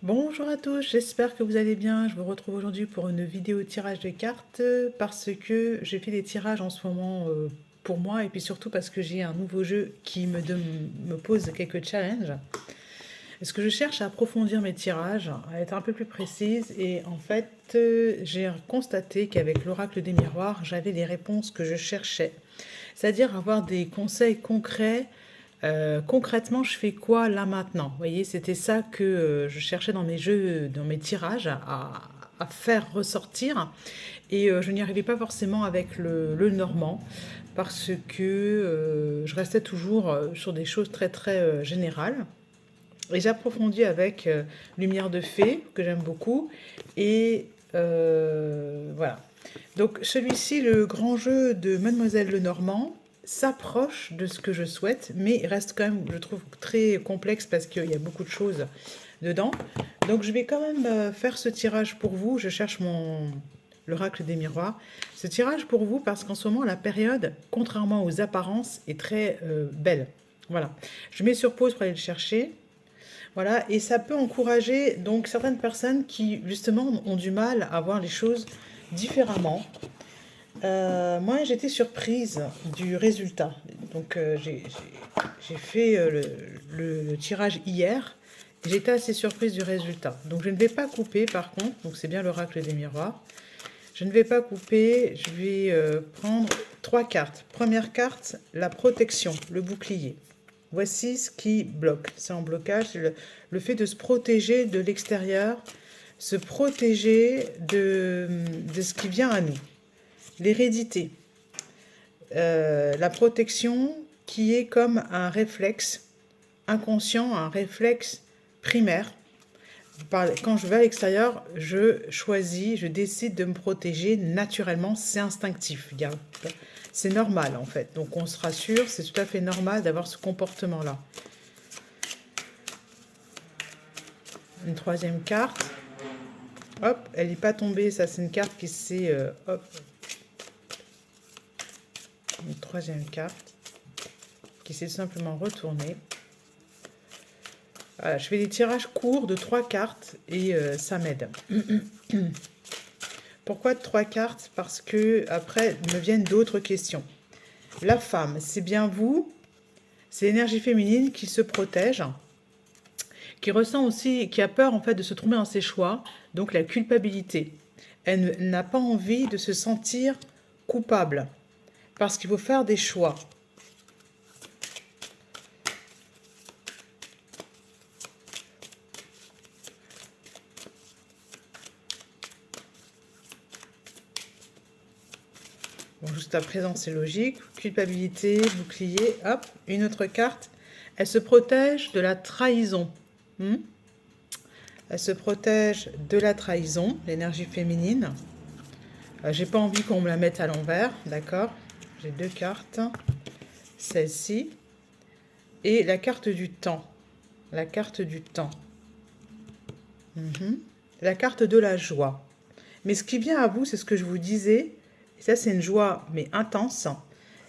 Bonjour à tous, j'espère que vous allez bien. Je vous retrouve aujourd'hui pour une vidéo tirage de cartes parce que j'ai fait des tirages en ce moment pour moi et puis surtout parce que j'ai un nouveau jeu qui me pose quelques challenges. Est-ce que je cherche à approfondir mes tirages, à être un peu plus précise et en fait j'ai constaté qu'avec l'oracle des miroirs j'avais les réponses que je cherchais. C'est-à-dire avoir des conseils concrets. Concrètement, je fais quoi là maintenant? Vous voyez, c'était ça que je cherchais dans mes jeux, dans mes tirages, à faire ressortir. Et je n'y arrivais pas forcément avec le normand, parce que je restais toujours sur des choses très très générales. Et j'approfondis avec Lumière de Fée, que j'aime beaucoup. Et voilà. Donc celui-ci, le grand jeu de Mademoiselle Lenormand, s'approche de ce que je souhaite, mais il reste quand même, je trouve, très complexe parce qu'il y a beaucoup de choses dedans. Donc je vais quand même faire ce tirage pour vous. Je cherche l'oracle des miroirs. Ce tirage pour vous parce qu'en ce moment, la période, contrairement aux apparences, est très belle. Voilà. Je mets sur pause pour aller le chercher. Voilà, et ça peut encourager donc certaines personnes qui justement ont du mal à voir les choses différemment. Moi, j'étais surprise du résultat. Donc, j'ai fait le tirage hier. J'étais assez surprise du résultat. Donc, je ne vais pas couper par contre. Donc, c'est bien l'oracle des miroirs. Je ne vais pas couper. Je vais prendre 3 cartes. Première carte, la protection, le bouclier. Voici ce qui bloque. C'est en blocage. C'est le fait de se protéger de l'extérieur, se protéger de ce qui vient à nous. L'hérédité, la protection qui est comme un réflexe inconscient, un réflexe primaire. Quand je vais à l'extérieur, je choisis, je décide de me protéger naturellement, c'est instinctif. C'est normal en fait, donc on se rassure, c'est tout à fait normal d'avoir ce comportement-là. Une troisième carte, hop, elle n'est pas tombée, ça c'est une carte qui s'est, hop, une troisième carte qui s'est simplement retournée. Voilà, je fais des tirages courts de 3 cartes et ça m'aide. Pourquoi de 3 cartes? Parce que après me viennent d'autres questions. La femme, c'est bien vous, c'est l'énergie féminine qui se protège, qui ressent aussi, qui a peur en fait de se tromper dans ses choix, donc la culpabilité. Elle n'a pas envie de se sentir coupable parce qu'il faut faire des choix. Bon, juste à présent, c'est logique. Culpabilité, bouclier, hop, une autre carte. Elle se protège de la trahison. Elle se protège de la trahison, l'énergie féminine. J'ai pas envie qu'on me la mette à l'envers, d'accord? J'ai 2 cartes. Celle-ci. Et la carte du temps. La carte du temps. La carte de la joie. Mais ce qui vient à vous, c'est ce que je vous disais. Et ça, c'est une joie, mais intense.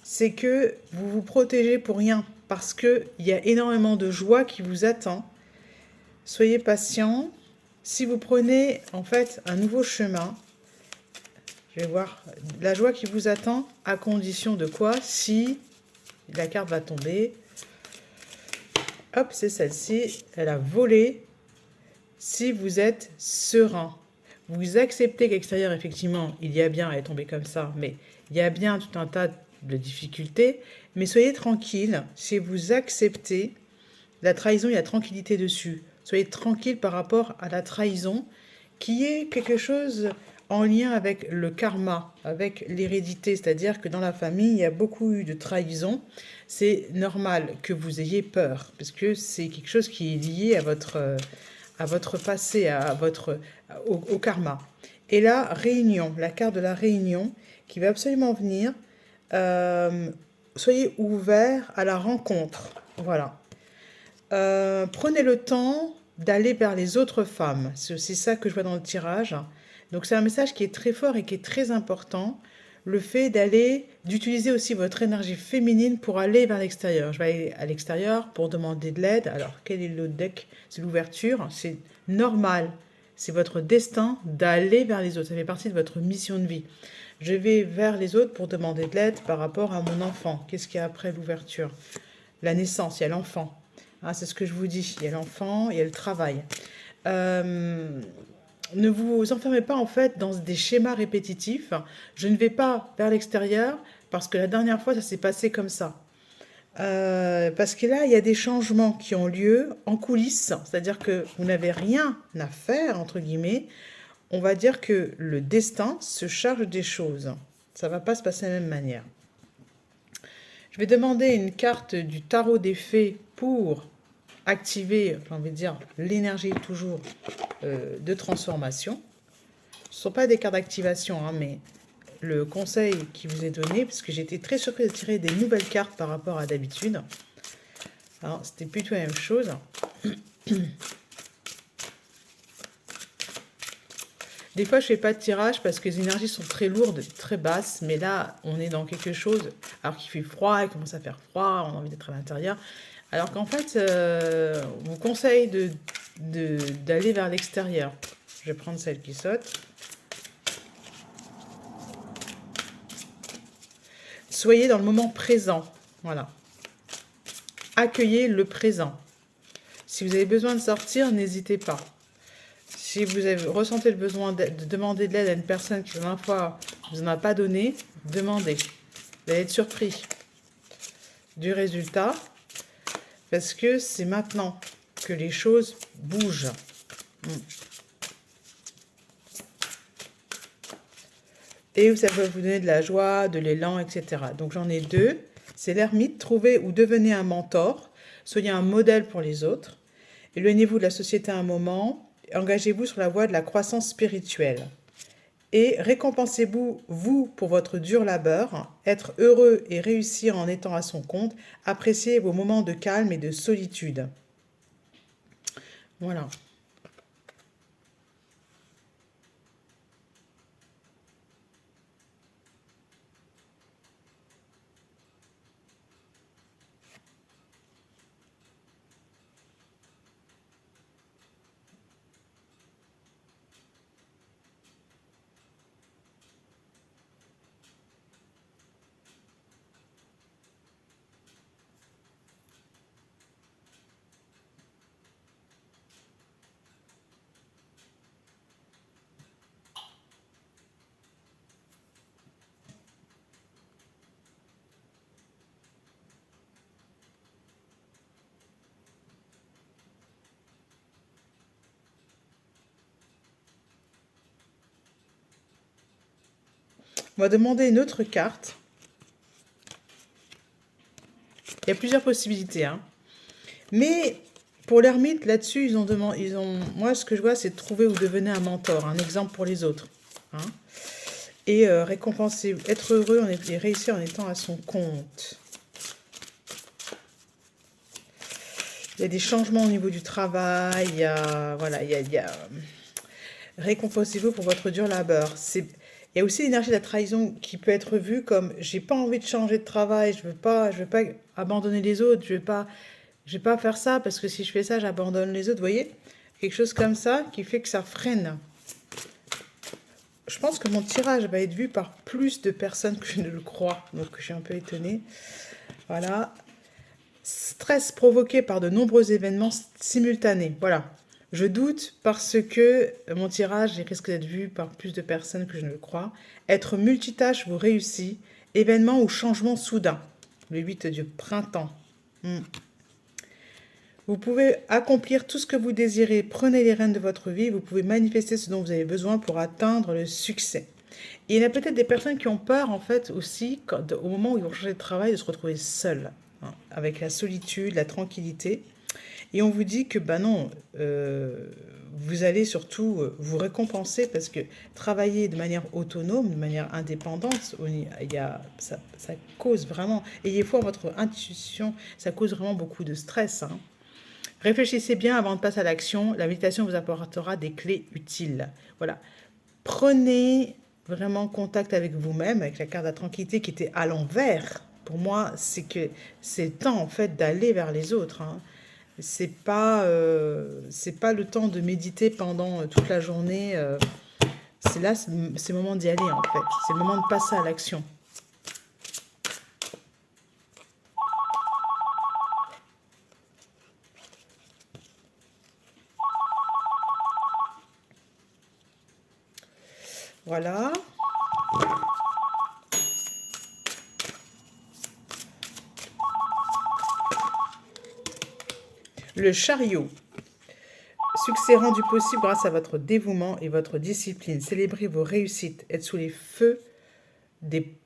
C'est que vous vous protégez pour rien. Parce qu'il y a énormément de joie qui vous attend. Soyez patient. Si vous prenez, en fait, un nouveau chemin, je vais voir la joie qui vous attend, à condition de quoi? Si la carte va tomber. Hop, c'est celle-ci. Elle a volé. Si vous êtes serein. Vous acceptez qu'à l'extérieur, effectivement, il y a bien, elle est tombée comme ça, mais il y a bien tout un tas de difficultés. Mais soyez tranquille, si vous acceptez la trahison, il y a tranquillité dessus. Soyez tranquille par rapport à la trahison, qui est quelque chose en lien avec le karma, avec l'hérédité. C'est-à-dire que dans la famille, il y a beaucoup eu de trahison. C'est normal que vous ayez peur, parce que c'est quelque chose qui est lié à votre passé, au karma. Et la réunion, la carte de la réunion, qui va absolument venir. Soyez ouverts à la rencontre. Voilà. Prenez le temps d'aller vers les autres femmes. C'est aussi ça que je vois dans le tirage. Donc c'est un message qui est très fort et qui est très important. le fait d'utiliser aussi votre énergie féminine pour aller vers l'extérieur. Je vais aller à l'extérieur pour demander de l'aide. Alors, quel est le deck? C'est l'ouverture. C'est normal. C'est votre destin d'aller vers les autres. Ça fait partie de votre mission de vie. Je vais vers les autres pour demander de l'aide par rapport à mon enfant. Qu'est-ce qu'il y a après l'ouverture? La naissance, il y a l'enfant. Ah, c'est ce que je vous dis. Il y a l'enfant, il y a le travail. Ne vous enfermez pas en fait dans des schémas répétitifs. Je ne vais pas vers l'extérieur parce que la dernière fois ça s'est passé comme ça. Parce que là il y a des changements qui ont lieu en coulisses, c'est-à-dire que vous n'avez rien à faire entre guillemets. On va dire que le destin se charge des choses. Ça va pas se passer de la même manière. Je vais demander une carte du tarot des fées pour activer, j'ai envie de dire, l'énergie toujours de transformation. Ce ne sont pas des cartes d'activation, hein, mais le conseil qui vous est donné, parce que j'ai été très surprise de tirer des nouvelles cartes par rapport à d'habitude. Alors, c'était plutôt la même chose. Des fois, je ne fais pas de tirage parce que les énergies sont très lourdes, très basses. Mais là, on est dans quelque chose, alors qu'il fait froid, il commence à faire froid, on a envie d'être à l'intérieur. Alors qu'en fait, on vous conseille d'aller vers l'extérieur. Je vais prendre celle qui saute. Soyez dans le moment présent. Voilà. Accueillez le présent. Si vous avez besoin de sortir, n'hésitez pas. Si vous ressentez le besoin de demander de l'aide à une personne qui, la dernière fois, ne vous en a pas donné, demandez. Vous allez être surpris du résultat parce que c'est maintenant que les choses bougent. Et ça peut vous donner de la joie, de l'élan, etc. Donc j'en ai deux. C'est l'ermite, trouvez ou devenez un mentor. Soyez un modèle pour les autres. Éloignez-vous de la société un moment. Engagez-vous sur la voie de la croissance spirituelle. Et récompensez-vous, vous, pour votre dur labeur. Être heureux et réussir en étant à son compte. Appréciez vos moments de calme et de solitude. Voilà. On va demander une autre carte. Il y a plusieurs possibilités, hein. Mais pour l'ermite, là-dessus, moi, ce que je vois, c'est de trouver ou devenir un mentor, un exemple pour les autres. Hein. Et récompenser, être heureux et réussir en étant à son compte. Il y a des changements au niveau du travail, voilà, récompensez-vous pour votre dur labeur. Il y a aussi l'énergie de la trahison qui peut être vue comme j'ai pas envie de changer de travail, je veux pas abandonner les autres, je vais pas faire ça parce que si je fais ça, j'abandonne les autres. Vous voyez, quelque chose comme ça qui fait que ça freine. Je pense que mon tirage va être vu par plus de personnes que je ne le crois, donc je suis un peu étonnée. Voilà. Stress provoqué par de nombreux événements simultanés. Voilà. Je doute parce que mon tirage risque d'être vu par plus de personnes que je ne le crois. Être multitâche vous réussit. Événement ou changement soudain. Le 8 du printemps. Vous pouvez accomplir tout ce que vous désirez. Prenez les rênes de votre vie. Vous pouvez manifester ce dont vous avez besoin pour atteindre le succès. Et il y a peut-être des personnes qui ont peur, en fait, aussi, au moment où ils vont changer de travail, de se retrouver seuls, hein, avec la solitude, la tranquillité. Et on vous dit que, non, vous allez surtout vous récompenser parce que travailler de manière autonome, de manière indépendante, ça cause vraiment, ayez foi en votre intuition, ça cause vraiment beaucoup de stress, hein. Réfléchissez bien avant de passer à l'action. La méditation vous apportera des clés utiles. Voilà. Prenez vraiment contact avec vous-même, avec la carte de la tranquillité qui était à l'envers. Pour moi, c'est que c'est le temps en fait d'aller vers les autres, hein. C'est pas le temps de méditer pendant toute la journée. C'est là, c'est le moment d'y aller en fait. C'est le moment de passer à l'action. Voilà. Le chariot. Succès rendu possible grâce à votre dévouement et votre discipline. Célébrez vos réussites. Être sous les feux des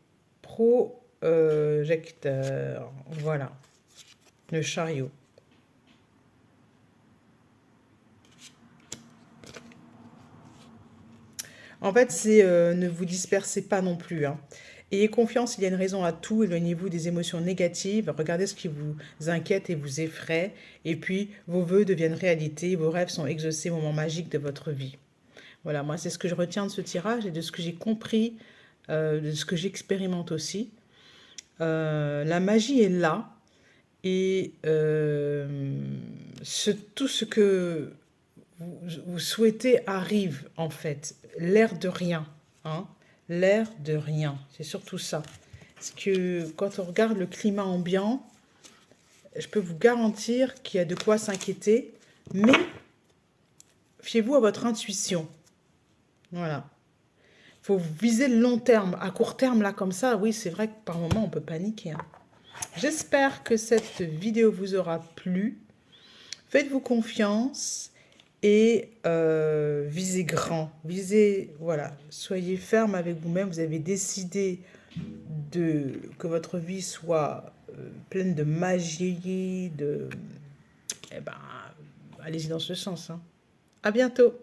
projecteurs. Voilà. Le chariot. En fait, c'est ne vous dispersez pas non plus, hein. Ayez confiance, il y a une raison à tout. Éloignez-vous des émotions négatives. Regardez ce qui vous inquiète et vous effraie. Et puis, vos vœux deviennent réalité. Vos rêves sont exaucés au moment magique de votre vie. Voilà, moi, c'est ce que je retiens de ce tirage et de ce que j'ai compris, de ce que j'expérimente aussi. La magie est là. Et tout ce que vous souhaitez arrive, en fait. L'air de rien, hein. L'air de rien, c'est surtout ça. Parce que quand on regarde le climat ambiant, je peux vous garantir qu'il y a de quoi s'inquiéter, mais fiez-vous à votre intuition. Voilà. Il faut viser le long terme. À court terme, là, comme ça, oui, c'est vrai que par moment, on peut paniquer, hein. J'espère que cette vidéo vous aura plu. Faites-vous confiance et visez grand. Visez, voilà, soyez ferme avec vous-même. Vous avez décidé que votre vie soit pleine de magie, eh ben, allez-y dans ce sens, hein. À bientôt.